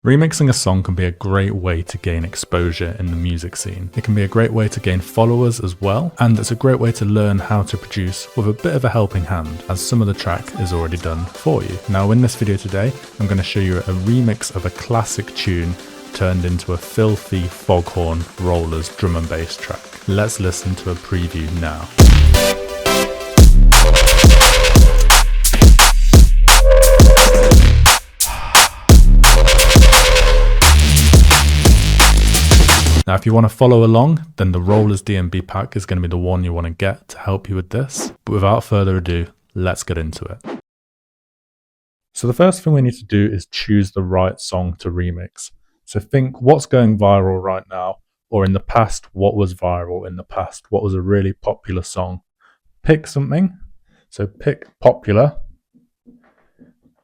Remixing a song can be a great way to gain exposure in the music scene. It can be a great way to gain followers as well, and it's a great way to learn how to produce with a bit of a helping hand, as some of the track is already done for you. Now in this video today, I'm going to show you a remix of a classic tune turned into a filthy Foghorn Rollers drum and bass track. Let's listen to a preview now. Now if you want to follow along, then the Rollers DnB pack is going to be the one you want to get to help you with this. But without further ado, let's get into it. So the first thing we need to do is choose the right song to remix. So think what's going viral right now, or in the past, what was viral in the past? What was a really popular song? Pick something. So pick popular.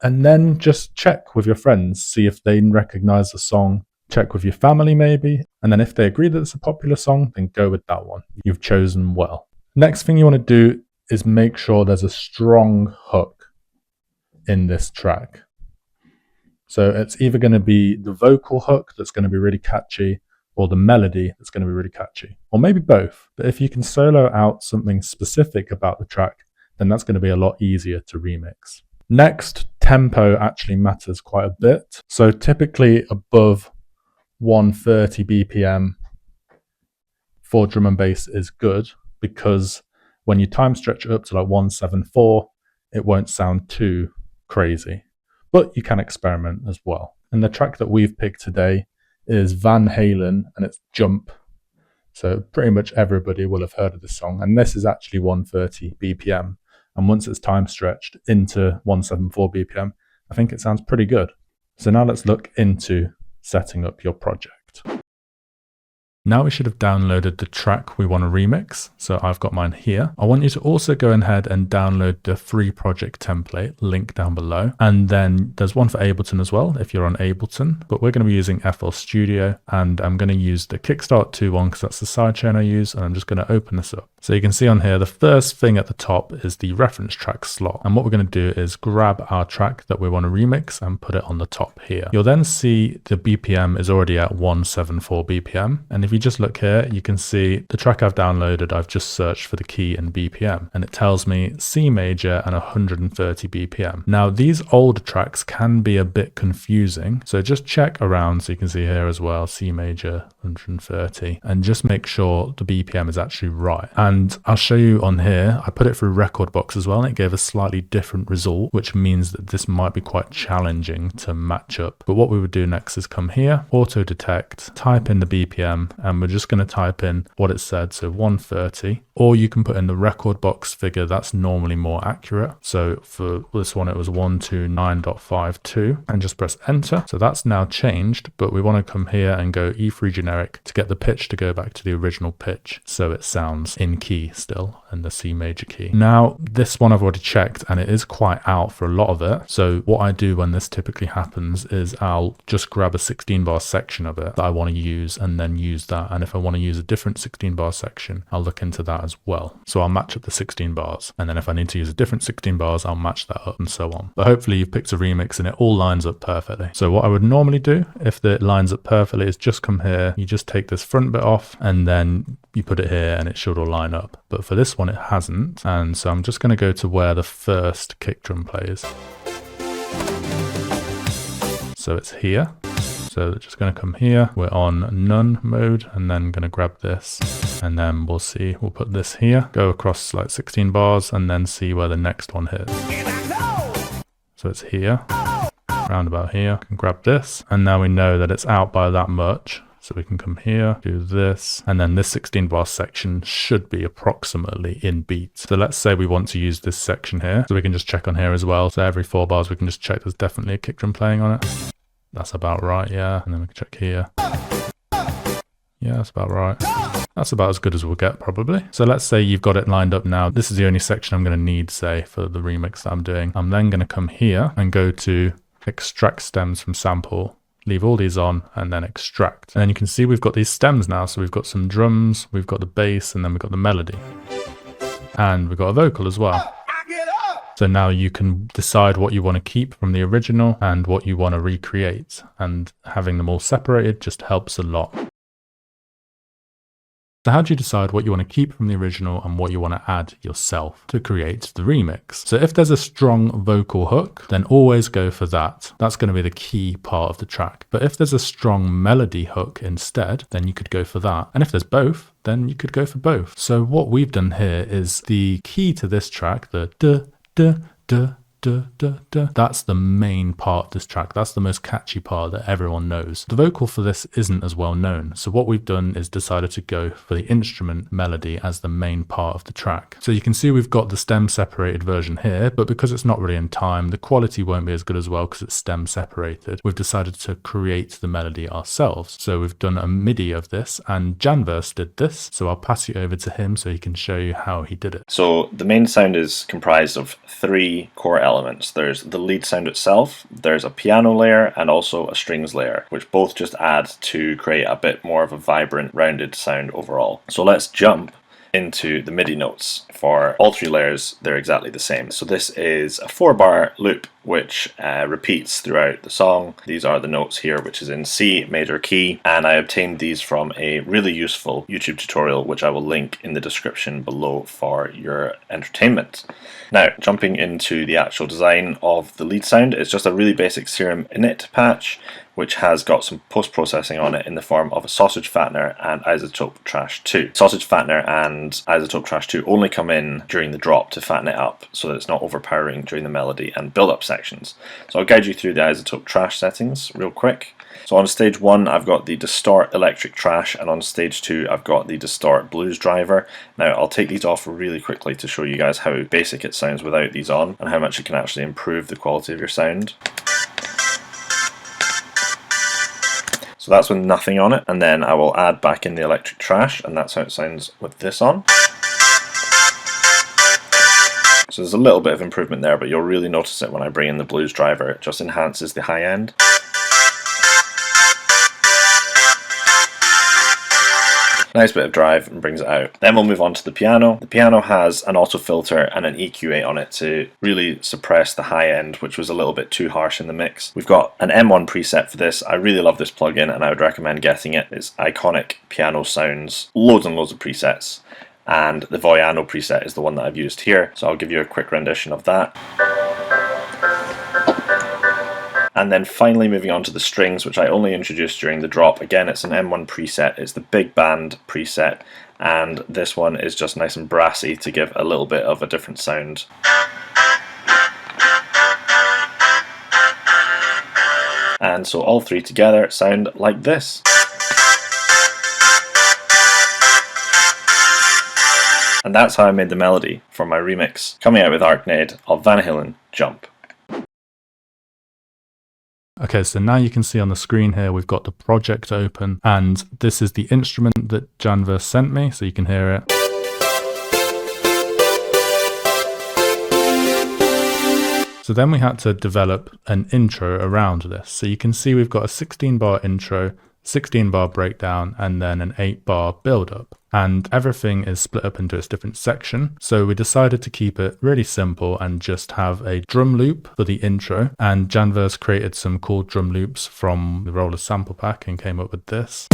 And then just check with your friends, see if they recognize the song. Check with your family maybe, and then if they agree that it's a popular song, then go with that one. You've chosen well. Next thing you want to do is make sure there's a strong hook in this track. So it's either going to be the vocal hook that's going to be really catchy, or the melody that's going to be really catchy, or maybe both. But if you can solo out something specific about the track, then that's going to be a lot easier to remix. Next, tempo actually matters quite a bit. So typically above 130 BPM for drum and bass is good, because when you time stretch it up to like 174, it won't sound too crazy, but you can experiment as well. And the track that we've picked today is Van Halen and it's Jump. So pretty much everybody will have heard of this song, and this is actually 130 BPM, and once it's time stretched into 174 BPM, I think it sounds pretty good. So now let's look into setting up your project. Now we should have downloaded the track we want to remix. So I've got mine here. I want you to also go ahead and download the free project template, link down below. And then there's one for Ableton as well, if you're on Ableton, but we're going to be using FL Studio, and I'm going to use the Kickstart 2 one because that's the sidechain I use, and I'm just going to open this up. So you can see on here, the first thing at the top is the reference track slot. And what we're going to do is grab our track that we want to remix and put it on the top here. You'll then see the BPM is already at 174 BPM. And if you just look here, you can see the track I've downloaded, I've just searched for the key and BPM, and it tells me C major and 130 BPM. Now these older tracks can be a bit confusing, so just check around. So you can see here as well, C major 130, and just make sure the BPM is actually right. And I'll show you on here, I put it through Rekordbox as well, and it gave a slightly different result, which means that this might be quite challenging to match up. But what we would do next is come here, auto detect, type in the BPM, and we're just going to type in what it said, so 130, or you can put in the Rekordbox figure, that's normally more accurate. So for this one it was 129.52, and just press enter. So that's now changed, but we want to come here and go E3 generic to get the pitch to go back to the original pitch, so it sounds in key still, and the C major key. Now this one I've already checked, and it is quite out for a lot of it. So what I do when this typically happens is I'll just grab a 16 bar section of it that I want to use, and then use that. And if I want to use a different 16 bar section, I'll look into that as well. So I'll match up the 16 bars, and then if I need to use a different 16 bars, I'll match that up, and so on. But hopefully you've picked a remix and it all lines up perfectly. So what I would normally do if it lines up perfectly is just come here, you just take this front bit off, and then you put it here and it should all line up. But for this one it hasn't, and so I'm just going to go to where the first kick drum plays. So it's here. So just going to come here, we're on none mode, and then going to grab this, and then we'll see, we'll put this here, go across like 16 bars, and then see where the next one hits. So it's here, round about here, can grab this, and now we know that it's out by that much. So we can come here, do this, and then this 16 bar section should be approximately in beat. So let's say we want to use this section here, so we can just check on here as well. So every 4 bars we can just check there's definitely a kick drum playing on it. That's about right, yeah. And then we can check here. Yeah, that's about right. That's about as good as we'll get probably. So let's say you've got it lined up now. This is the only section I'm going to need, say, for the remix that I'm doing. I'm then going to come here and go to extract stems from sample, leave all these on, and then extract. And then you can see we've got these stems now. So we've got some drums, we've got the bass, and then we've got the melody. And we've got a vocal as well. So now you can decide what you want to keep from the original and what you want to recreate, and having them all separated just helps a lot. So how do you decide what you want to keep from the original and what you want to add yourself to create the remix? So if there's a strong vocal hook, then always go for that. That's going to be the key part of the track. But if there's a strong melody hook instead, then you could go for that. And if there's both, then you could go for both. So what we've done here is the key to this track, the duh, duh, duh, duh, duh, duh. That's the main part of this track. That's the most catchy part that everyone knows. The vocal for this isn't as well known. So what we've done is decided to go for the instrument melody as the main part of the track. So you can see we've got the stem separated version here, but because it's not really in time, the quality won't be as good as well because it's stem separated. We've decided to create the melody ourselves. So we've done a MIDI of this, and Janverse did this. So I'll pass you over to him so he can show you how he did it. So the main sound is comprised of 3 core elements. There's the lead sound itself, there's a piano layer, and also a strings layer, which both just add to create a bit more of a vibrant, rounded sound overall. So let's jump into the MIDI notes. For all 3 layers, they're exactly the same. So this is a 4-bar loop which repeats throughout the song. These are the notes here, which is in C major key, and I obtained these from a really useful YouTube tutorial which I will link in the description below for your entertainment. Now, jumping into the actual design of the lead sound, it's just a really basic Serum init patch which has got some post-processing on it in the form of a sausage fattener and isotope trash 2. Sausage fattener and isotope trash 2 only come in during the drop to fatten it up so that it's not overpowering during the melody and build-up sections. So I'll guide you through the isotope trash settings real quick. So on stage 1 I've got the distort electric trash, and on stage 2 I've got the distort blues driver. Now I'll take these off really quickly to show you guys how basic it sounds without these on and how much it can actually improve the quality of your sound. So that's with nothing on it, and then I will add back in the electric trash, and that's how it sounds with this on. So there's a little bit of improvement there, but you'll really notice it when I bring in the blues driver. It just enhances the high end. Nice bit of drive and brings it out. Then we'll move on to the piano. The piano has an auto filter and an EQ8 on it to really suppress the high end, which was a little bit too harsh in the mix. We've got an M1 preset for this. I really love this plugin and I would recommend getting it. It's iconic piano sounds, loads and loads of presets. And the Voiano preset is the one that I've used here. So I'll give you a quick rendition of that. And then finally moving on to the strings, which I only introduced during the drop. Again, it's an M1 preset, it's the big band preset, and this one is just nice and brassy to give a little bit of a different sound. And so all 3 together sound like this. And that's how I made the melody for my remix, coming out with Arknade of Van Halen, Jump. Okay, so now you can see on the screen here, we've got the project open, and this is the instrument that Janverse sent me, so you can hear it. So then we had to develop an intro around this. So you can see we've got a 16-bar intro, 16-bar breakdown, and then an 8-bar build-up. And everything is split up into its different section. So we decided to keep it really simple and just have a drum loop for the intro. And Janverse created some cool drum loops from the Roller sample pack and came up with this.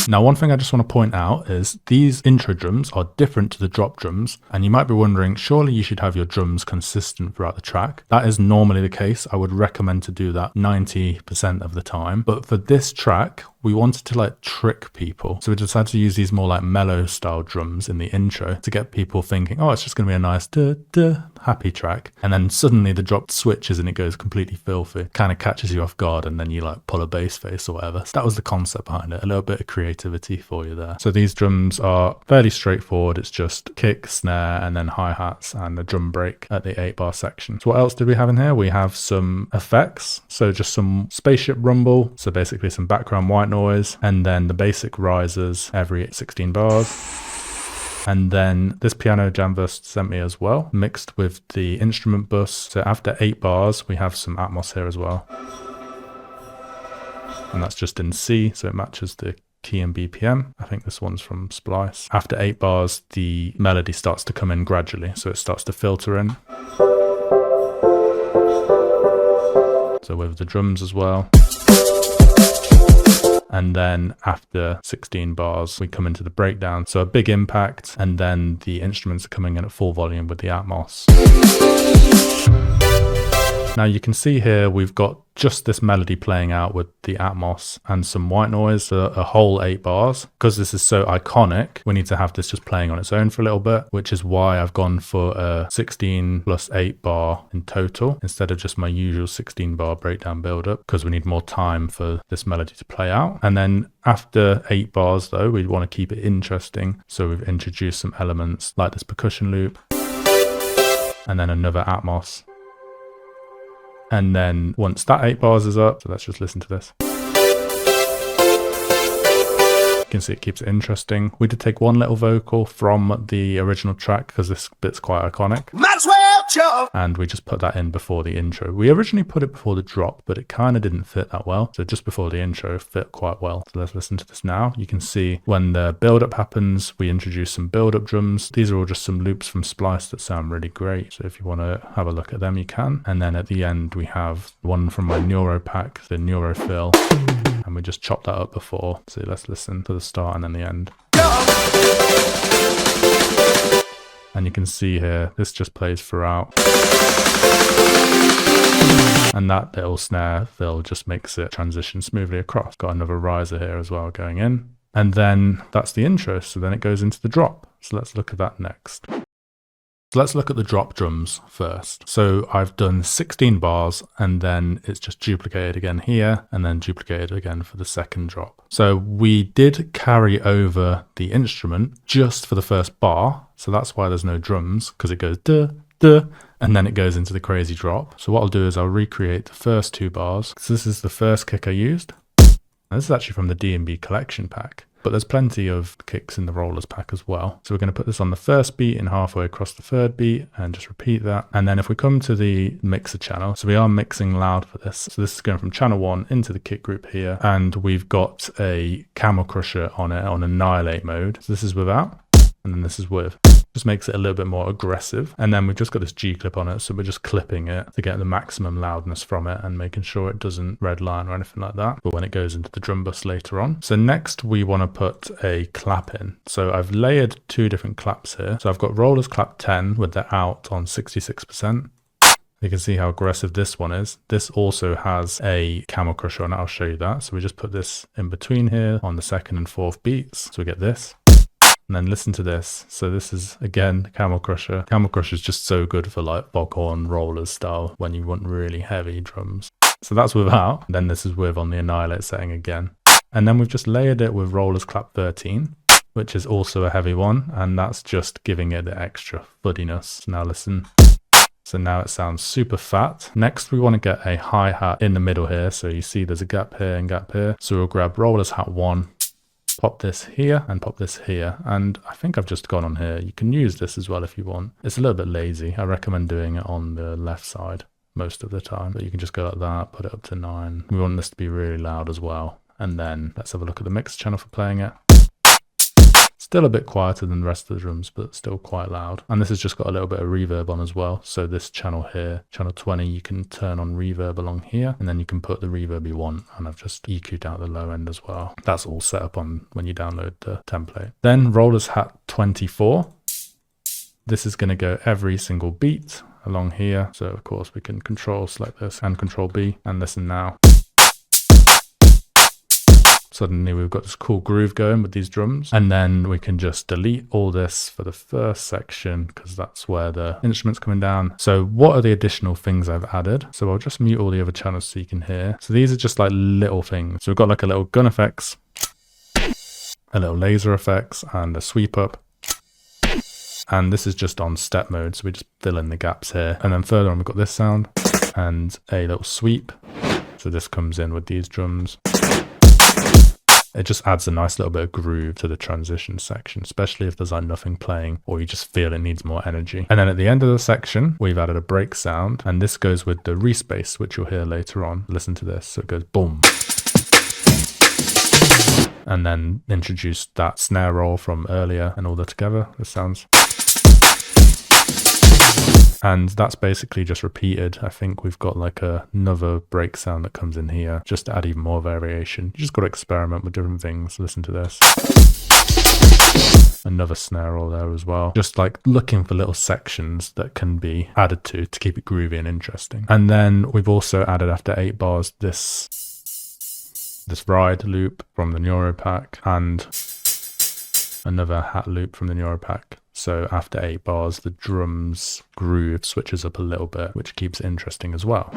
Now, one thing I just want to point out is these intro drums are different to the drop drums, and you might be wondering, surely you should have your drums consistent throughout the track. That is normally the case. I would recommend to do that 90% of the time. But for this track, we wanted to like trick people. So we decided to use these more like mellow style drums in the intro to get people thinking, oh, it's just going to be a nice happy track. And then suddenly the drop switches and it goes completely filthy. Kind of catches you off guard, and then you like pull a bass face or whatever. So that was the concept behind it. A little bit of creativity for you there. So these drums are fairly straightforward. It's just kick, snare, and then hi-hats and a drum break at the 8-bar section. So what else did we have in here? We have some effects. So just some spaceship rumble. So basically some background white noise, and then the basic risers every 16 bars. And then this piano Janverse sent me as well, mixed with the instrument bus. So after 8 bars, we have some Atmos here as well. And that's just in C, so it matches the key and BPM. I think this one's from Splice. After 8 bars, the melody starts to come in gradually, so it starts to filter in. So with the drums as well. And then after 16 bars, we come into the breakdown. So a big impact, and then the instruments are coming in at full volume with the Atmos. Now you can see here we've got just this melody playing out with the Atmos and some white noise, a whole 8 bars. Because this is so iconic, we need to have this just playing on its own for a little bit, which is why I've gone for a 16 plus 8 bar in total, instead of just my usual 16 bar breakdown build-up, because we need more time for this melody to play out. And then after 8 bars though, we want to keep it interesting. So we've introduced some elements like this percussion loop, and then another Atmos. And then once that 8 bars is up, so let's just listen to this. You can see it keeps it interesting. We did take one little vocal from the original track because this bit's quite iconic. And we just put that in before the intro. We originally put it before the drop, but it kind of didn't fit that well. So just before the intro fit quite well. So let's listen to this now. You can see when the build-up happens, we introduce some build-up drums. These are all just some loops from Splice that sound really great. So if you want to have a look at them, you can. And then at the end, we have one from my Neuro pack, the Neuro fill. And we just chopped that up before. So let's listen to the start and then the end. And you can see here, this just plays throughout. And that little snare fill just makes it transition smoothly across. Got another riser here as well going in. And then that's the intro. So then it goes into the drop. So let's look at that next. So let's look at the drop drums first. So I've done 16 bars and then it's just duplicated again here and then duplicated again for the second drop. So we did carry over the instrument just for the first bar. So that's why there's no drums, because it goes duh, duh, and then it goes into the crazy drop. So what I'll do is I'll recreate the first 2 bars. So this is the first kick I used. And this is actually from the DnB collection pack. But there's plenty of kicks in the rollers pack as well. So we're going to put this on the first beat and halfway across the third beat and just repeat that. And then if we come to the mixer channel, so we are mixing loud for this. So this is going from channel 1 into the kick group here. And we've got a camel crusher on it on annihilate mode. So this is without, and then this is with. Just makes it a little bit more aggressive. And then we've just got this G clip on it, so we're just clipping it to get the maximum loudness from it and making sure it doesn't redline or anything like that, but when it goes into the drum bus later on. So next we want to put a clap in. So I've layered 2 different claps here. So I've got rollers clap 10 with the out on 66%. You can see how aggressive this one is. This also has a camel crusher on it. I'll show you that. So we just put this in between here on the 2nd and 4th beats. So we get this. And then listen to this. So this is, again, Camel Crusher. Camel Crusher is just so good for like Foghorn rollers style when you want really heavy drums. So that's without. Then this is with on the Annihilate setting again. And then we've just layered it with rollers clap 13, which is also a heavy one. And that's just giving it the extra fuddiness. So now listen. So now it sounds super fat. Next, we want to get a hi-hat in the middle here. So you see there's a gap here and gap here. So we'll grab rollers hat 1. Pop this here and pop this here. And I think I've just gone on here. You can use this as well if you want. It's a little bit lazy. I recommend doing it on the left side most of the time. But you can just go like that, put it up to 9. We want this to be really loud as well. And then let's have a look at the mix channel for playing it. Still a bit quieter than the rest of the drums, but still quite loud. And this has just got a little bit of reverb on as well. So this channel here, channel 20, you can turn on reverb along here, and then you can put the reverb you want. And I've just EQ'd out the low end as well. That's all set up on when you download the template. Then rollers hat 24. This is going to go every single beat along here. So of course we can control select this and control B and listen now. Suddenly we've got this cool groove going with these drums, and then we can just delete all this for the first section because that's where the instrument's coming down. So what are the additional things I've added? So I'll just mute all the other channels so you can hear. So these are just like little things. So we've got like a little gun effects, a little laser effects, and a sweep up. And this is just on step mode, so we just fill in the gaps here. And then further on we've got this sound and a little sweep. So this comes in with these drums. It just adds a nice little bit of groove to the transition section, especially if there's like nothing playing or you just feel it needs more energy. And then at the end of the section, we've added a break sound, and this goes with the respace, which you'll hear later on. Listen to this. So it goes boom. and then introduced that snare roll from earlier and all that together. This sounds... And that's basically just repeated. I think we've got like another break sound that comes in here just to add even more variation. You just got to experiment with different things. Listen to this. Another snare roll there as well. Just like looking for little sections that can be added to keep it groovy and interesting. And then we've also added after 8 bars this ride loop from the Neuropack and another hat loop from the Neuropack. So after 8 bars, the drums groove switches up a little bit, which keeps it interesting as well.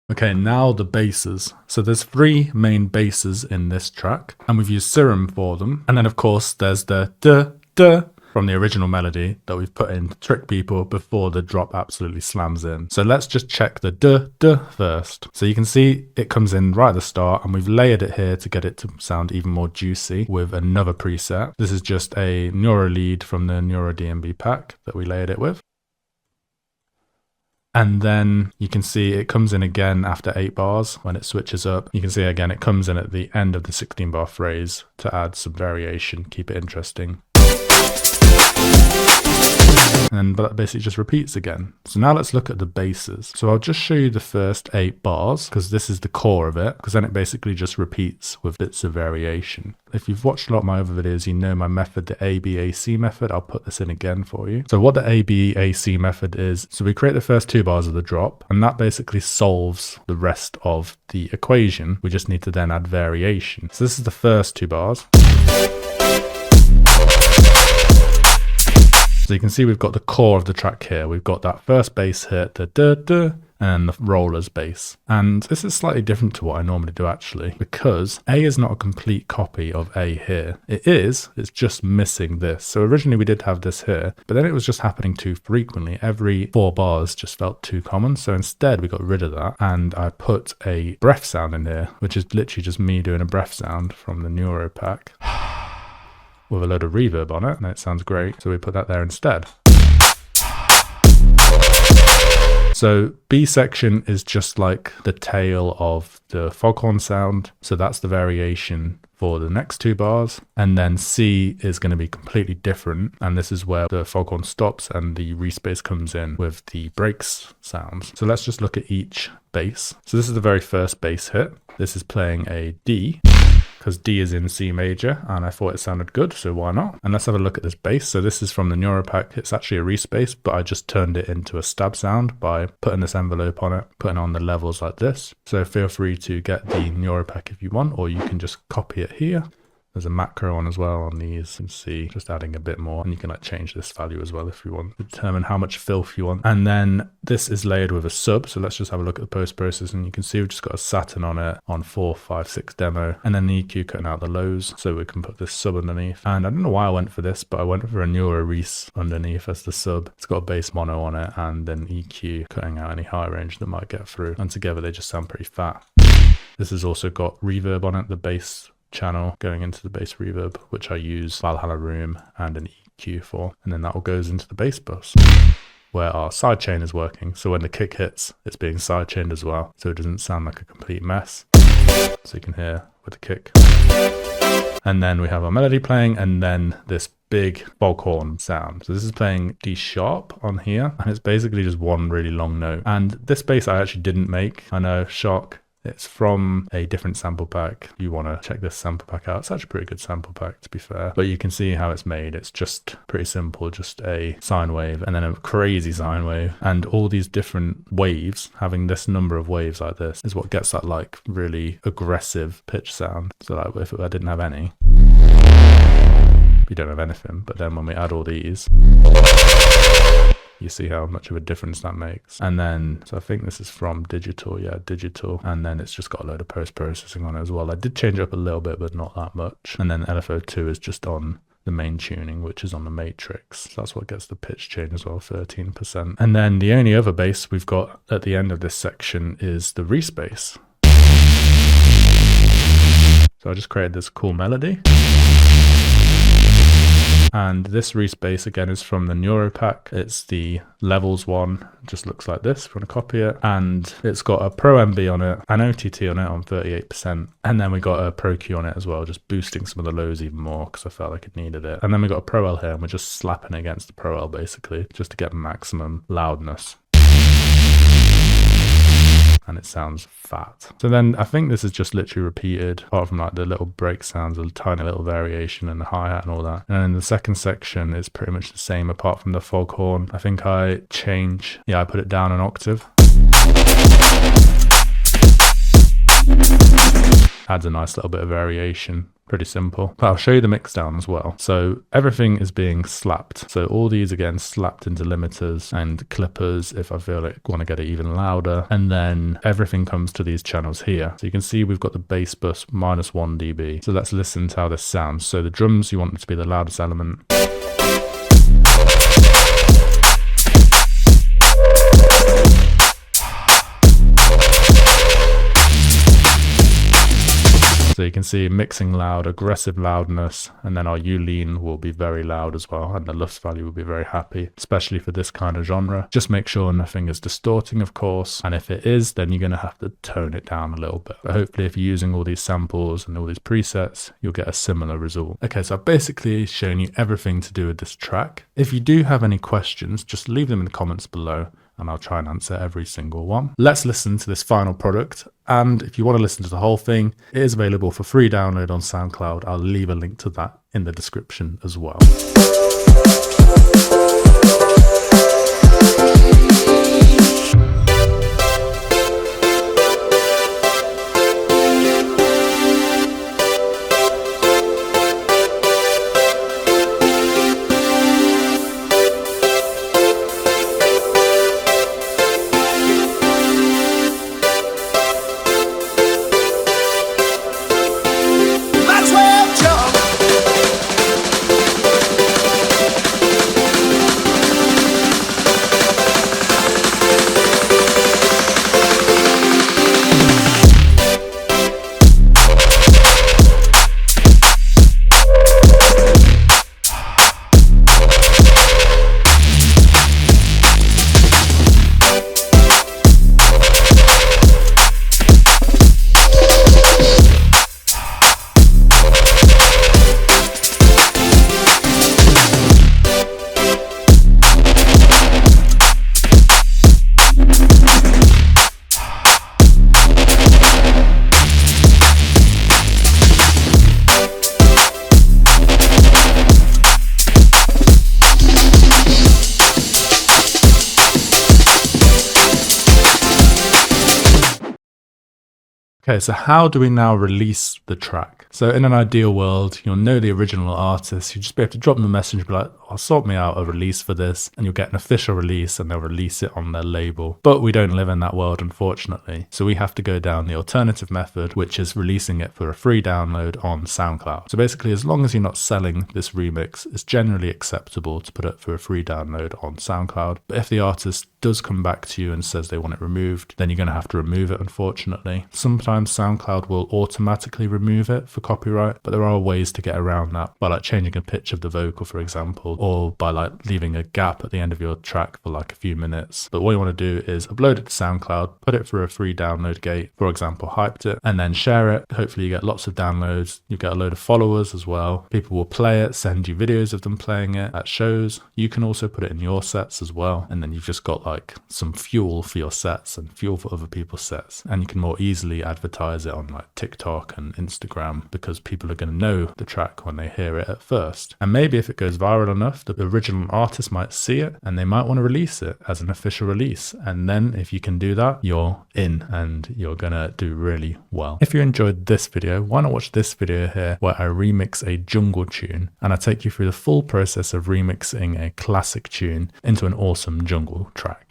Okay, now the basses. So there's 3 main basses in this track, and we've used Serum for them. And then of course there's the duh from the original melody that we've put in to trick people before the drop absolutely slams in. So let's just check the duh first. So you can see it comes in right at the start, and we've layered it here to get it to sound even more juicy with another preset. This is just a Neuro lead from the Neuro DnB pack that we layered it with. And then you can see it comes in again after 8 bars when it switches up. You can see again it comes in at the end of the 16 bar phrase to add some variation, keep it interesting. But that basically just repeats again. So now let's look at the basses. So I'll just show you the first 8 bars because this is the core of it, because then it basically just repeats with bits of variation. If you've watched a lot of my other videos, you know my method, the ABAC method. I'll put this in again for you. So what the ABAC method is, so we create the first 2 bars of the drop, and that basically solves the rest of the equation. We just need to then add variation. So this is the first 2 bars. So you can see we've got the core of the track here. We've got that first bass hit, the duh, and the roller's bass. And this is slightly different to what I normally do actually, because A is not a complete copy of A here. It's just missing this. So originally we did have this here, but then it was just happening too frequently. Every 4 bars just felt too common. So instead we got rid of that, and I put a breath sound in here, which is literally just me doing a breath sound from the Neuropack. With a load of reverb on it, and it sounds great. So we put that there instead. So B section is just like the tail of the Foghorn sound. So that's the variation for the next 2 bars. And then C is going to be completely different. And this is where the Foghorn stops and the respace comes in with the breaks sounds. So let's just look at each bass. So this is the very first bass hit. This is playing a D, because D is in C major, and I thought it sounded good, so why not? And let's have a look at this bass. So this is from the Neuropack. It's actually a respace, but I just turned it into a stab sound by putting this envelope on it, putting on the levels like this. So feel free to get the Neuropack if you want, or you can just copy it here. There's a macro on as well on these. You can see just adding a bit more, and you can like change this value as well if you want, determine how much filth you want. And then this is layered with a sub. So let's just have a look at the post processing. You can see we've just got a Saturn on it on 4, 5, 6 demo, and then the EQ cutting out the lows. So we can put this sub underneath. And I don't know why I went for this, but I went for a Neuro Reese underneath as the sub. It's got a bass mono on it, and then EQ cutting out any high range that might get through. And together they just sound pretty fat. This has also got reverb on it, the bass channel going into the bass reverb, which I use Valhalla Room and an EQ for, and then that all goes into the bass bus where our sidechain is working. So when the kick hits, it's being sidechained as well, so it doesn't sound like a complete mess. So you can hear with the kick. And then we have our melody playing, and then this big Foghorn sound. So this is playing D sharp on here, and it's basically just one really long note. And this bass I actually didn't make. I know, shock. It's from a different sample pack. You want to check this sample pack out. It's actually a pretty good sample pack, to be fair. But you can see how it's made. It's just pretty simple, just a sine wave and then a crazy sine wave. And all these different waves, having this number of waves like this, is what gets that like really aggressive pitch sound. So like if I didn't have any, you don't have anything. But then when we add all these, you see how much of a difference that makes. And then, so I think this is from digital, yeah, digital. And then it's just got a load of post-processing on it as well. I did change it up a little bit, but not that much. And then LFO2 is just on the main tuning, which is on the matrix. So that's what gets the pitch change as well, 13%. And then the only other bass we've got at the end of this section is the respace. So I just created this cool melody. And this Reese again is from the Neuro pack. It's the levels one, just looks like this if you want to copy it, and it's got a Pro MB on it, an OTT on it on 38%, and then we got a Pro Q on it as well, just boosting some of the lows even more because I felt like it needed it. And then we got a Pro L here, and we're just slapping it against the Pro L basically just to get maximum loudness. And it sounds fat. So then I think this is just literally repeated, apart from like the little break sounds, a tiny little variation in the hi-hat and all that. And then the second section is pretty much the same apart from the Foghorn. I think I put it down an octave. Adds a nice little bit of variation. Pretty simple, but I'll show you the mix down as well. So everything is being slapped. So all these again slapped into limiters and clippers if I feel like I want to get it even louder. And then everything comes to these channels here. So you can see we've got the bass bus -1 dB. So let's listen to how this sounds. So the drums, you want it to be the loudest element. So you can see mixing loud, aggressive loudness, and then our U-lean will be very loud as well, and the Lufts value will be very happy, especially for this kind of genre. Just make sure nothing is distorting, of course, and if it is, then you're going to have to tone it down a little bit. But hopefully if you're using all these samples and all these presets, you'll get a similar result. Okay, so I've basically shown you everything to do with this track. If you do have any questions, just leave them in the comments below, and I'll try and answer every single one. Let's listen to this final product. And if you want to listen to the whole thing, it is available for free download on SoundCloud. I'll leave a link to that in the description as well. Okay, so how do we now release the track? So in an ideal world, you'll know the original artist. You just be able to drop them a message, be like, "I'll sort me out a release for this," and you'll get an official release and they'll release it on their label. But we don't live in that world, unfortunately. So we have to go down the alternative method, which is releasing it for a free download on SoundCloud. So basically, as long as you're not selling this remix, it's generally acceptable to put it for a free download on SoundCloud. But if the artist does come back to you and says they want it removed, then you're going to have to remove it, unfortunately. Sometimes SoundCloud will automatically remove it for copyright, but there are ways to get around that by like changing a pitch of the vocal, for example, or by like leaving a gap at the end of your track for like a few minutes. But what you want to do is upload it to SoundCloud, put it through a free download gate, for example, Hyped It, and then share it. Hopefully you get lots of downloads, you get a load of followers as well. People will play it, send you videos of them playing it at shows. You can also put it in your sets as well, and then you've just got like some fuel for your sets and fuel for other people's sets, and you can more easily advertise it on like TikTok and Instagram because people are going to know the track when they hear it at first. And maybe if it goes viral enough, the original artist might see it and they might want to release it as an official release. And then if you can do that, you're in and you're gonna do really well. If you enjoyed this video, why not watch this video here where I remix a jungle tune and I take you through the full process of remixing a classic tune into an awesome jungle track.